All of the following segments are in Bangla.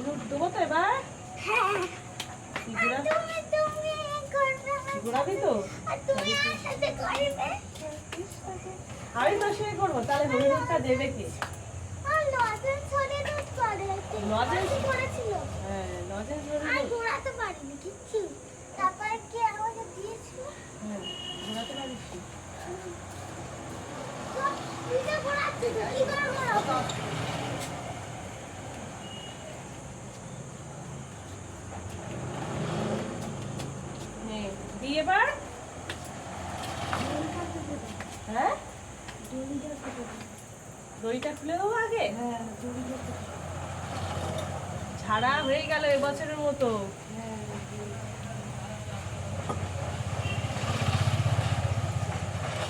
হলুদ দেবো তো এবার। হ্যাঁ ঘোরাবি তো? আমি তো সে করবো, তাহলে হলুদটা দেবে কে? লজেন্স করেছিল। হ্যাঁ লজেন্স ধরে আর ঘোরাতে পারিনি কিচ্ছু। তারপরে কি আমাকে দিয়েছিল? হ্যাঁ ঘোরাতে পারিস নি। তো নিজে ঘোরাচ্ছি তো, কি করে ঘোরাবো? নে দি এবার। হ্যাঁ দইটা খুলে দেবো আগে। ছাড়া হয়ে গেল এবছরের মতো।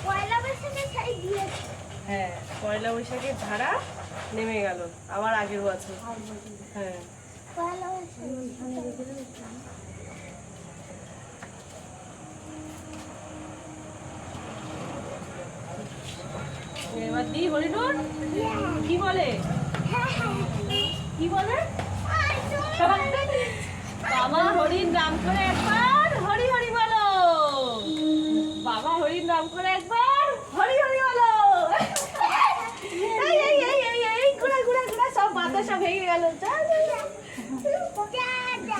পয়লা বৈশাখে ছাই দিয়েছে। হ্যাঁ পয়লা বৈশাখে ঝাড়া নেমে গেল আবার আগের বছর। হ্যাঁ পয়লা বৈশাখে। এবার দি হরিণুর কি বলে? কি বলে? বাবা হরিণ নাম করে একবার হরি হরি বলো। বাবা হরিণ নাম করে একবার হরি হরি বলো। এই এই এই এই এই ঘুরা ঘুরা ঘুরা সব বাতাসা ভেঙে গেল। যা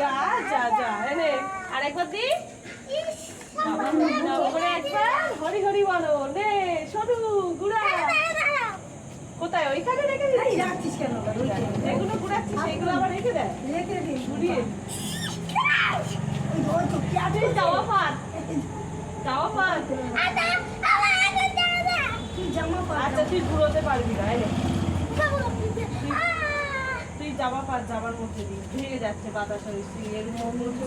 যা যা যা এনে আরেকবার দি। বাবা হরিণ নাম করে একবার হরি হরি বলো। নে সরু ঘুরা। কোথায় ওইখানে রেখে দিচ্ছিস? যাচ্ছিস কেন? যেগুলো ঘুরাচ্ছিস সেইগুলো আবার রেখে দেয়। রেখে দিন। ঘুরিয়ে ওই তো তুই জামা পাত জামা পাত। তুই জামা পা। আচ্ছা তুই ঘুরোতে পারবি না এনে। তুই জামা পাত জামার মধ্যে দিই ভেঙে যাচ্ছে বাতাসা বেশি এর মধ্যে উঠছে।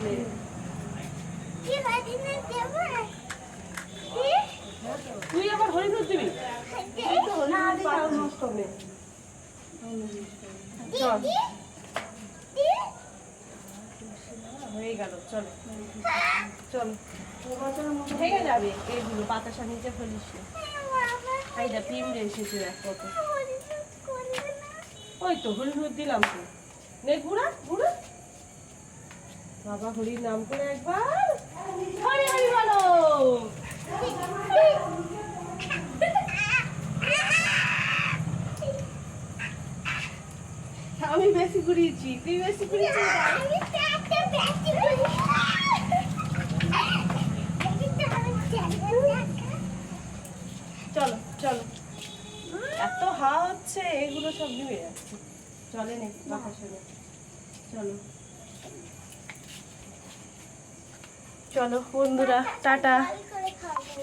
নে। তুই আবার হরিণুর দিবি? না দিলে নষ্ট হবে। চল হয়ে গেল চলো চলো। ভেঙে যাবে এইগুলো বাতাসা নিচে ফেলিস না। এইটা পিমড়ে এসেছে দেখ কত। ওই তো হরিণুর দিলাম তো। নে ঘুরা ঘুরা। বাবা হরির নাম করে একবার হরি হরি বলো। আমি বেশি ঘুরিয়েছি তুই বেশি ঘুরিয়েছিস। চলো চলো এত হাওয়া হচ্ছে এগুলো সব নিয়ে যাচ্ছে। চলে নে বাতাসে নে। চলো চলো বন্ধুরা টাটা।